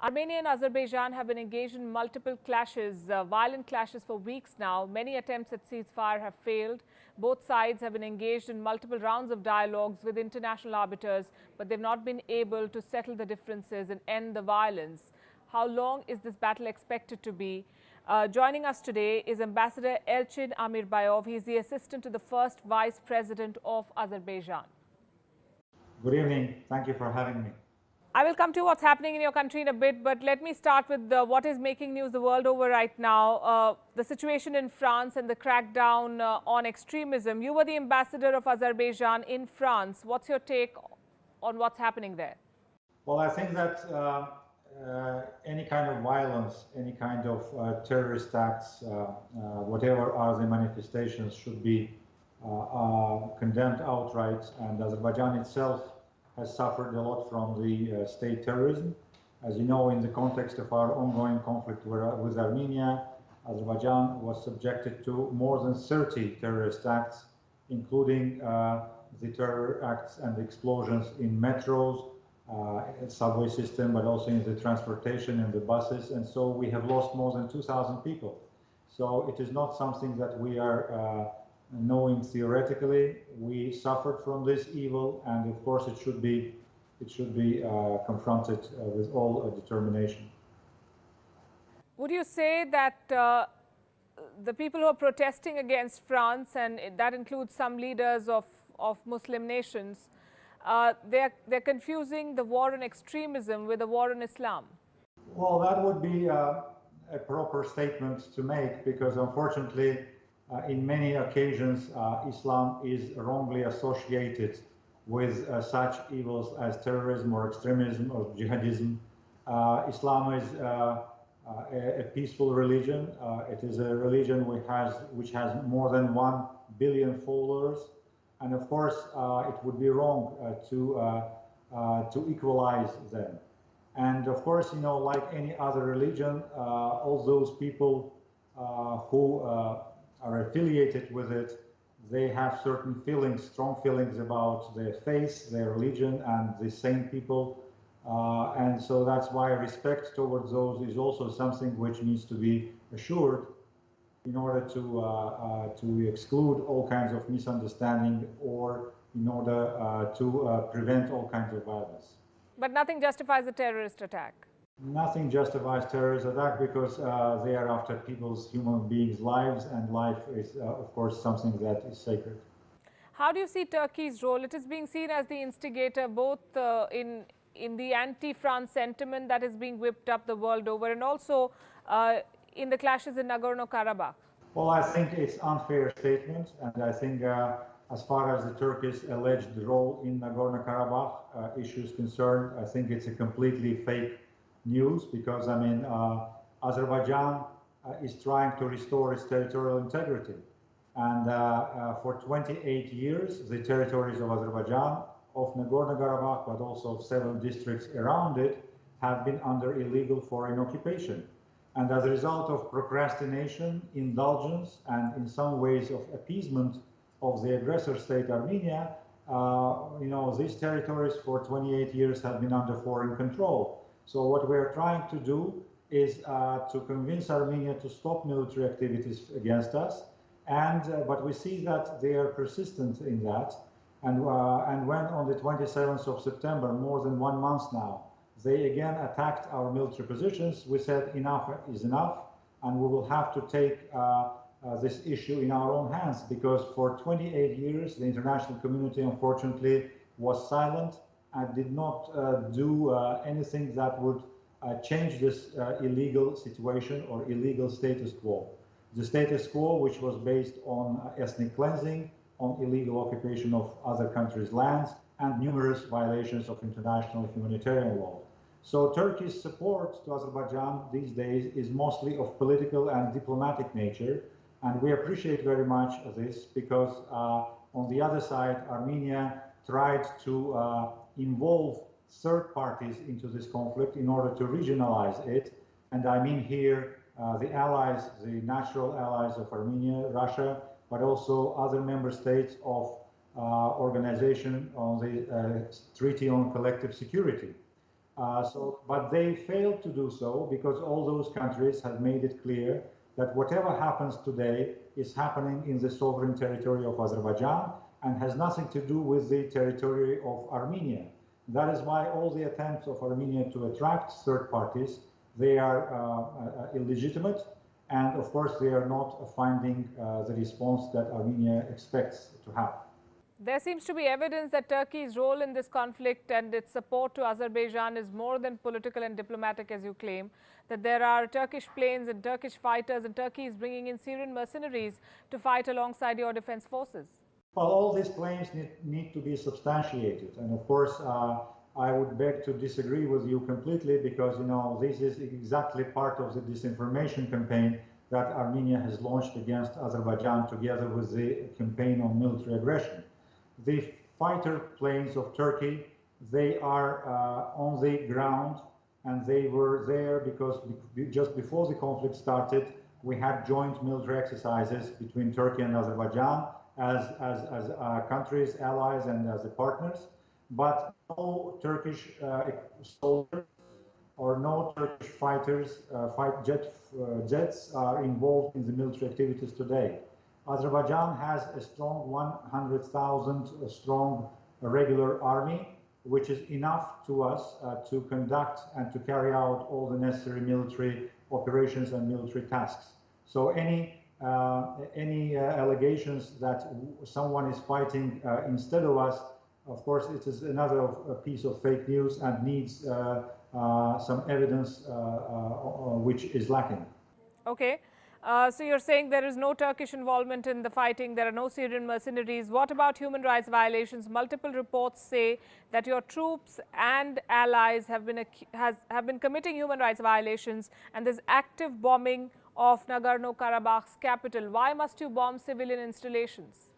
Armenia and Azerbaijan have been engaged in multiple clashes, violent clashes for weeks now. Many attempts at ceasefire have failed. Both sides have been engaged in multiple rounds of dialogues with international arbiters, but they've not been able to settle the differences and end the violence. How long is this battle expected to be? Joining us today is Ambassador Elchin Amirbayov. He is the assistant to the first vice president of Azerbaijan. Good evening. Thank you for having me. I will come to what's happening in your country in a bit, but let me start with what is making news the world over right now. The situation in France and the crackdown on extremism. You were the ambassador of Azerbaijan in France. What's your take on what's happening there? Well, I think that any kind of violence, any kind of terrorist acts, whatever are the manifestations, should be condemned outright. And Azerbaijan itself has suffered a lot from the state terrorism. As you know, in the context of our ongoing conflict with Armenia, Azerbaijan was subjected to more than 30 terrorist acts, including the terror acts and explosions in metros, subway system, but also in the transportation and the buses. And so we have lost more than 2,000 people. So it is not something that we are knowing theoretically. We suffered from this evil, and of course it should be confronted with all determination. Would you say that the people who are protesting against France, and that includes some leaders of Muslim nations, they're confusing the war on extremism with the war on Islam? Well, that would be a proper statement to make, because unfortunately, in many occasions, Islam is wrongly associated with such evils as terrorism or extremism or jihadism. Islam is a peaceful religion. It is a religion which has more than 1 billion followers. And of course, it would be wrong to equalize them. And of course, you know, like any other religion, all those people who are affiliated with it, they have certain feelings, strong feelings about their faith, their religion, and the same people. And so that's why respect towards those is also something which needs to be assured in order to exclude all kinds of misunderstanding, or in order to prevent all kinds of violence. But nothing justifies a terrorist attack. Nothing justifies terrorist attack, because they are after human beings' lives, and life is, of course, something that is sacred. How do you see Turkey's role? It is being seen as the instigator, both in the anti-France sentiment that is being whipped up the world over, and also in the clashes in Nagorno Karabakh. Well, I think it's unfair statement, and I think as far as the Turkish alleged role in Nagorno Karabakh issue is concerned, I think it's a completely fake news, because I mean, Azerbaijan is trying to restore its territorial integrity, and for 28 years the territories of Azerbaijan, of Nagorno Karabakh, but also of 7 districts around it, have been under illegal foreign occupation. And as a result of procrastination, indulgence, and in some ways of appeasement of the aggressor state Armenia, you know, these territories for 28 years have been under foreign control. So what we're trying to do is to convince Armenia to stop military activities against us, and but we see that they are persistent in that. And when on the 27th of September, more than 1 month now, they again attacked our military positions, we said enough is enough, and we will have to take this issue in our own hands, because for 28 years the international community unfortunately was silent and did not do anything that would change this illegal situation or illegal status quo. The status quo, which was based on ethnic cleansing, on illegal occupation of other countries' lands, and numerous violations of international humanitarian law. So Turkey's support to Azerbaijan these days is mostly of political and diplomatic nature, and we appreciate very much this, because on the other side, Armenia tried to involve third parties into this conflict in order to regionalize it. And I mean here the allies, the natural allies of Armenia, Russia, but also other member states of organization on the Treaty on Collective Security. But they failed to do so because all those countries have made it clear that whatever happens today is happening in the sovereign territory of Azerbaijan and has nothing to do with the territory of Armenia. That is why all the attempts of Armenia to attract third parties, they are illegitimate, and of course they are not finding the response that Armenia expects to have. There seems to be evidence that Turkey's role in this conflict and its support to Azerbaijan is more than political and diplomatic, as you claim, that there are Turkish planes and Turkish fighters, and Turkey is bringing in Syrian mercenaries to fight alongside your defense forces. Well, all these claims need to be substantiated. And of course, I would beg to disagree with you completely because, this is exactly part of the disinformation campaign that Armenia has launched against Azerbaijan together with the campaign on military aggression. The fighter planes of Turkey, they are on the ground, and they were there because just before the conflict started, we had joint military exercises between Turkey and Azerbaijan as countries, allies, and as partners. But no Turkish soldiers or no Turkish fighters, jets are involved in the military activities today. Azerbaijan has a strong 100,000 strong regular army, which is enough to us to conduct and to carry out all the necessary military operations and military tasks. So any allegations that someone is fighting instead of us, of course, it is another piece of fake news and needs some evidence which is lacking. Okay. So you're saying there is no Turkish involvement in the fighting, there are no Syrian mercenaries. What about human rights violations? Multiple reports say that your troops and allies have been committing human rights violations, and there's active bombing of Nagorno Karabakh's capital. Why must you bomb civilian installations?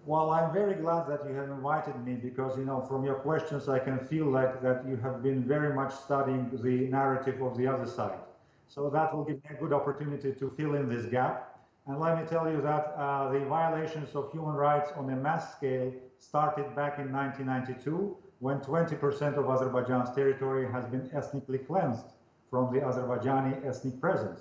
Well, I'm very glad that you have invited me because, from your questions, I can feel like that you have been very much studying the narrative of the other side. So that will give me a good opportunity to fill in this gap. And let me tell you that the violations of human rights on a mass scale started back in 1992, when 20% of Azerbaijan's territory has been ethnically cleansed from the Azerbaijani ethnic presence.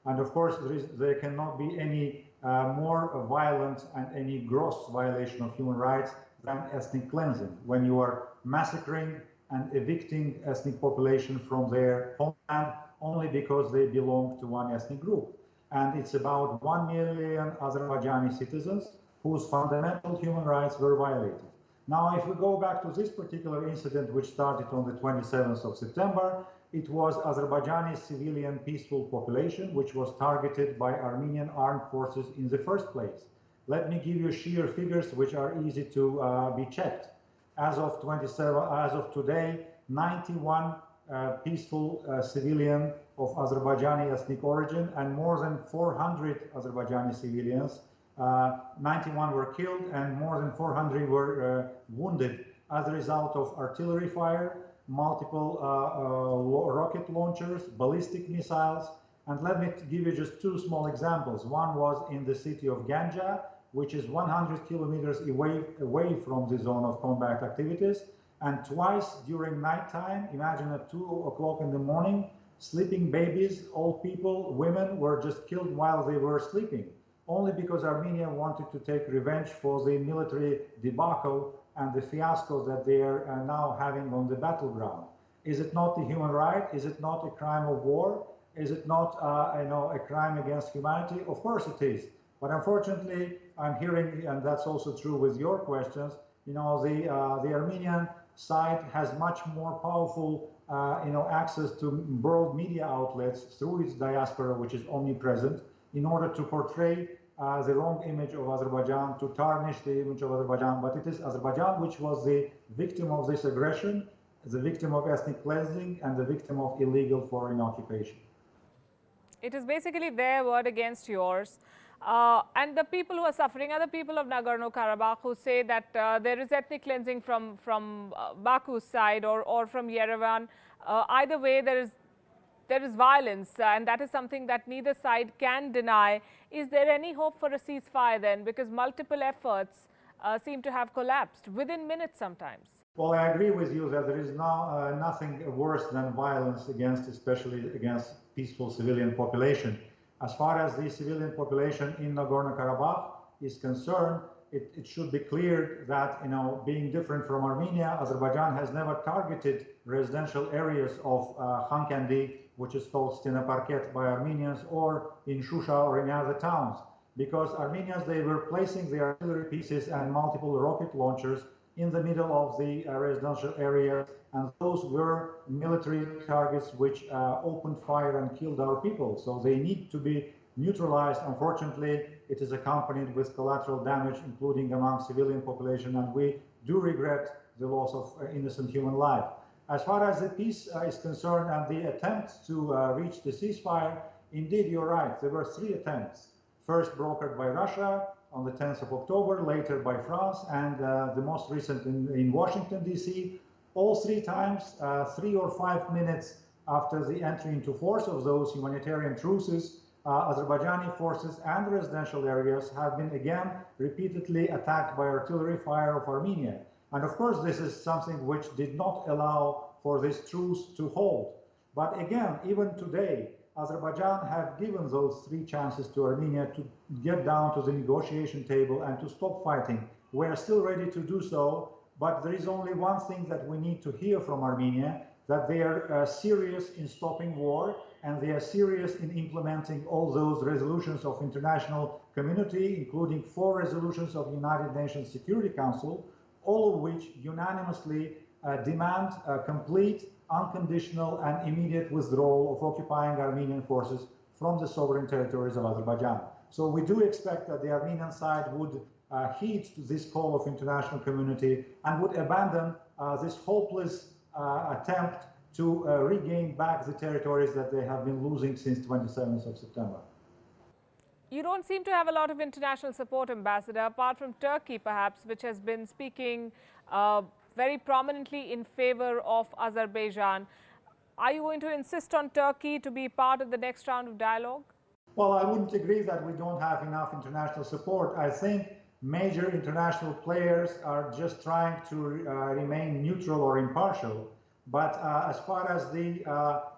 And of course, there cannot be any more violent and any gross violation of human rights than ethnic cleansing, when you are massacring and evicting ethnic population from their homeland only because they belong to one ethnic group. And it's about 1 million Azerbaijani citizens whose fundamental human rights were violated. Now, if we go back to this particular incident, which started on the 27th of September, it was Azerbaijani civilian peaceful population, which was targeted by Armenian armed forces in the first place. Let me give you sheer figures which are easy to be checked. As of today, 91 peaceful civilian of Azerbaijani ethnic origin and more than 400 Azerbaijani civilians. 91 were killed and more than 400 were wounded as a result of artillery fire, multiple rocket launchers, ballistic missiles. And let me give you just two small examples. One was in the city of Ganja, which is 100 kilometers away from the zone of combat activities. And twice during nighttime, imagine at 2 o'clock in the morning, sleeping babies, old people, women were just killed while they were sleeping, only because Armenia wanted to take revenge for the military debacle and the fiasco that they are now having on the battleground. Is it not a human right? Is it not a crime of war? Is it not a crime against humanity? Of course it is. But unfortunately, I'm hearing, and that's also true with your questions, the Armenian side has much more powerful access to broad media outlets through its diaspora, which is omnipresent, in order to portray the wrong image of Azerbaijan, to tarnish the image of Azerbaijan. But it is Azerbaijan which was the victim of this aggression, the victim of ethnic cleansing, and the victim of illegal foreign occupation. It is basically their word against yours. And the people who are suffering are the people of Nagorno Karabakh, who say that there is ethnic cleansing from Baku's side or from Yerevan. Either way, there is violence, and that is something that neither side can deny. Is there any hope for a ceasefire then? Because multiple efforts seem to have collapsed within minutes sometimes. Well, I agree with you that there is nothing worse than violence especially against peaceful civilian population. As far as the civilian population in Nagorno Karabakh is concerned, it should be clear that, being different from Armenia, Azerbaijan has never targeted residential areas of Khankandi, which is called Stenaparket by Armenians, or in Shusha or in other towns, because Armenians, they were placing their artillery pieces and multiple rocket launchers in the middle of the residential area, and those were military targets which opened fire and killed our people. So they need to be neutralized. Unfortunately, it is accompanied with collateral damage, including among civilian population, and we do regret the loss of innocent human life. As far as the peace is concerned and the attempt to reach the ceasefire, indeed, you're right. There were 3 attempts. First brokered by Russia on the 10th of October, later by France, and the most recent in Washington, D.C. All 3 times, 3 or 5 minutes after the entry into force of those humanitarian truces, Azerbaijani forces and residential areas have been again repeatedly attacked by artillery fire of Armenia. And of course, this is something which did not allow for this truce to hold. But again, even today, Azerbaijan have given those 3 chances to Armenia to get down to the negotiation table and to stop fighting. We are still ready to do so, but there is only one thing that we need to hear from Armenia, that they are serious in stopping war, and they are serious in implementing all those resolutions of international community, including 4 resolutions of United Nations Security Council, all of which unanimously demand a complete, unconditional and immediate withdrawal of occupying Armenian forces from the sovereign territories of Azerbaijan. So we do expect that the Armenian side would heed to this call of international community and would abandon this hopeless attempt to regain back the territories that they have been losing since 27th of September. You don't seem to have a lot of international support, Ambassador, apart from Turkey, perhaps, which has been speaking very prominently in favor of Azerbaijan. Are you going to insist on Turkey to be part of the next round of dialogue? Well, I wouldn't agree that we don't have enough international support. I think major international players are just trying to remain neutral or impartial. But as far as the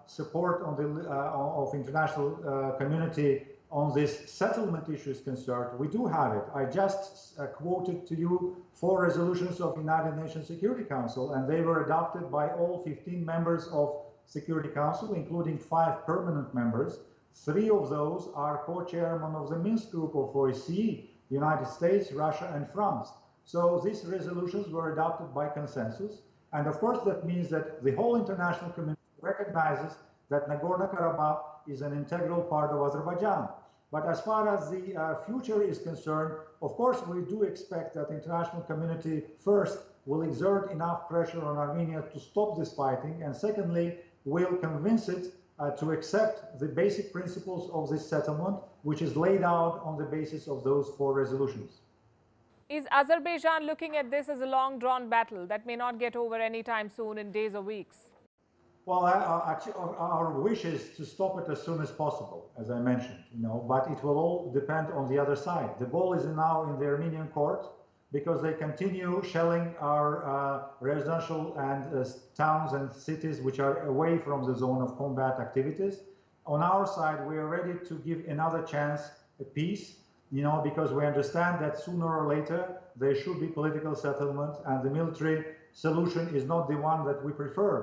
support on of international community on this settlement issue is concerned, we do have it. I just quoted to you 4 resolutions of United Nations Security Council, and they were adopted by all 15 members of Security Council, including 5 permanent members. 3 of those are co-chairmen of the Minsk group of OSCE, the United States, Russia, and France. So these resolutions were adopted by consensus. And of course, that means that the whole international community recognizes that Nagorno-Karabakh is an integral part of Azerbaijan. But as far as the future is concerned, of course, we do expect that the international community first will exert enough pressure on Armenia to stop this fighting, and secondly, will convince it to accept the basic principles of this settlement, which is laid out on the basis of those 4 resolutions. Is Azerbaijan looking at this as a long-drawn battle that may not get over anytime soon, in days or weeks? Well, actually, our wish is to stop it as soon as possible, as I mentioned, but it will all depend on the other side. The ball is now in the Armenian court because they continue shelling our residential and towns and cities which are away from the zone of combat activities. On our side, we are ready to give another chance at peace, because we understand that sooner or later there should be political settlement, and the military solution is not the one that we prefer.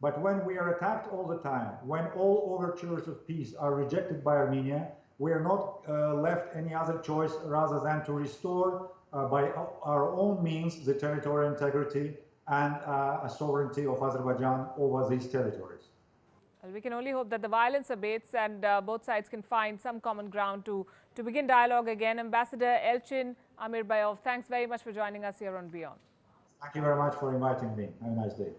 But when we are attacked all the time, when all overtures of peace are rejected by Armenia, we are not left any other choice rather than to restore by our own means the territorial integrity and sovereignty of Azerbaijan over these territories. Well, we can only hope that the violence abates and both sides can find some common ground to begin dialogue again. Ambassador Elchin Amirbayov, thanks very much for joining us here on WION. Thank you very much for inviting me. Have a nice day.